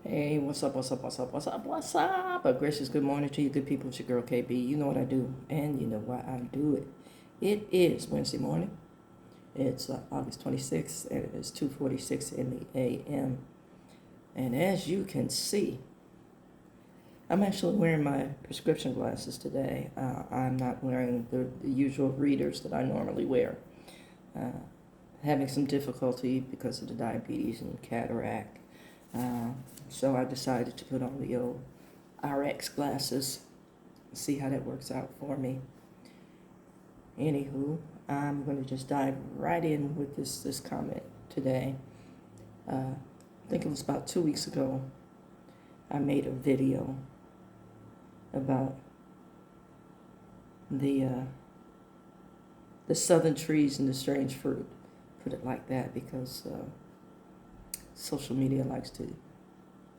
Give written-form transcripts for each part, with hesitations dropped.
Hey, what's up, what's up, what's up, what's up, what's up? A gracious good morning to you, good people. It's your girl KB. You know what I do, and you know why I do it. It is Wednesday morning. It's August 26th, and it is 2:46 in the a.m. And as you can see, I'm actually wearing my prescription glasses today. I'm not wearing the usual readers that I normally wear. Uh, Having some difficulty because of the diabetes and cataract. Uh, so I decided to put on the old RX glasses, see how that works out for me. Anywho, I'm going to just dive right in with this comment today. I think it was about 2 weeks ago, I made a video about the southern trees and the strange fruit. Put it like that because social media likes to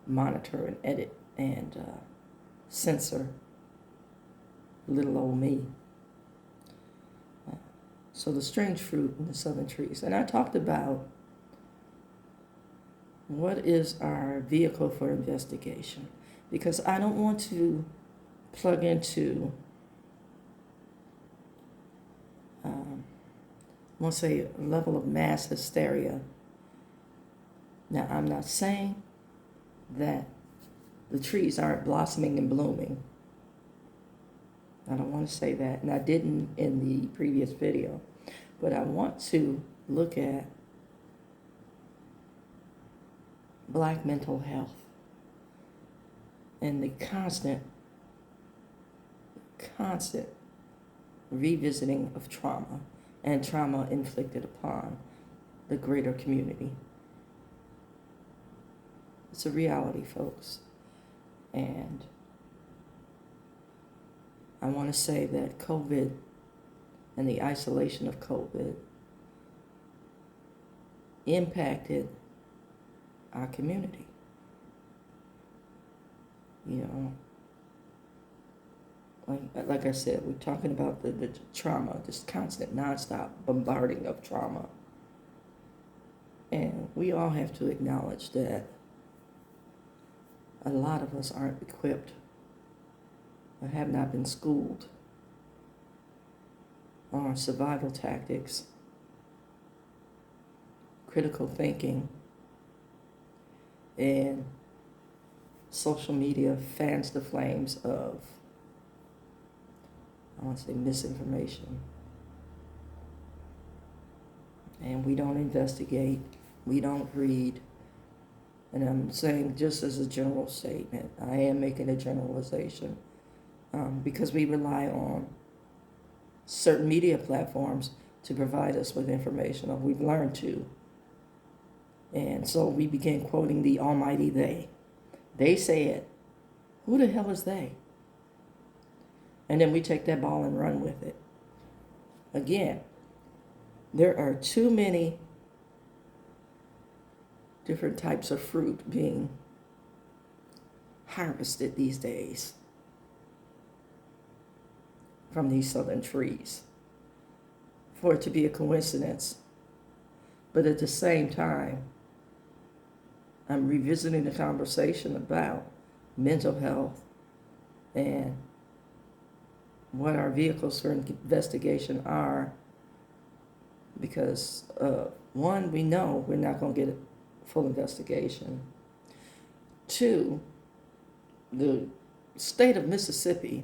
monitor and edit and censor little old me. So the strange fruit and the southern trees. And I talked about what is our vehicle for investigation, because I don't want to plug into, I want to say, a level of mass hysteria. Now, I'm not saying that the trees aren't blossoming and blooming. I don't want to say that, and I didn't in the previous video, but I want to look at Black mental health and the constant revisiting of trauma and trauma inflicted upon the greater community. It's a reality, folks. And I want to say that COVID and the isolation of COVID impacted our community. You know, like I said, we're talking about the trauma, this constant nonstop bombarding of trauma. And we all have to acknowledge that a lot of us aren't equipped or have not been schooled on survival tactics, critical thinking, and social media fans the flames of, I want to say, misinformation. And we don't investigate, we don't read. And I'm saying, just as a general statement, I am making a generalization, because we rely on certain media platforms to provide us with information, or we've learned to. And so we begin quoting the almighty they. They said, who the hell is they? And then we take that ball and run with it. Again, there are too many different types of fruit being harvested these days from these southern trees for it to be a coincidence. But at the same time, I'm revisiting the conversation about mental health and what our vehicles for investigation are, because one, we know we're not going to get a full investigation. Two, the state of Mississippi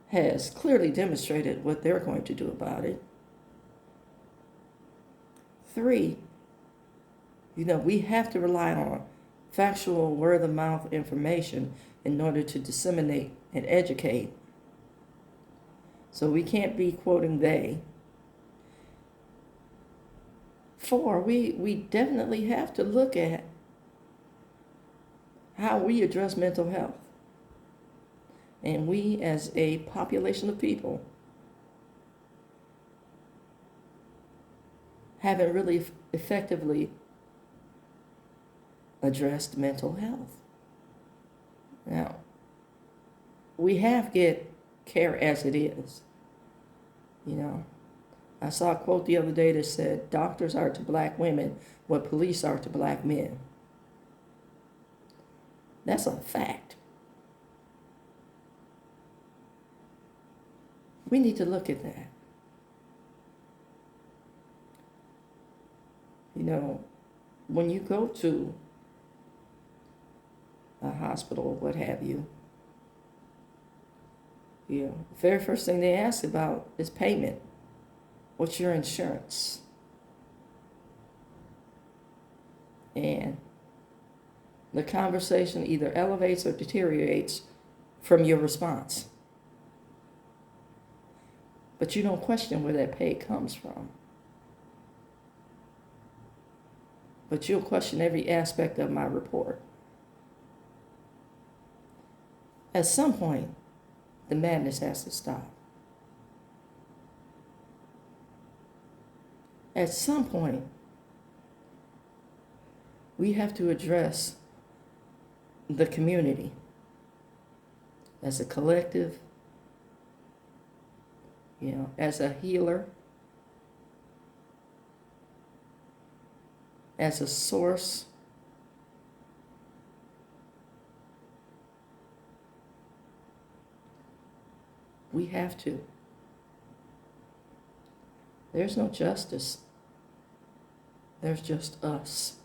has clearly demonstrated what they're going to do about it. Three, we have to rely on factual word-of-mouth information in order to disseminate and educate. So we can't be quoting they. Four, we definitely have to look at how we address mental health. And we, as a population of people, haven't really effectively addressed mental health. Now, we have get care as it is. I saw a quote the other day that said, doctors are to black women what police are to black men. That's a fact. We need to look at that. You know, when you go to a hospital or what have you, the very first thing they ask about is payment. What's your insurance? And the conversation either elevates or deteriorates from your response. But you don't question where that pay comes from. But you'll question every aspect of my report. At some point, the madness has to stop. At some point, we have to address the community as a collective, as a healer, as a source. We have to. There's no justice. There's just us.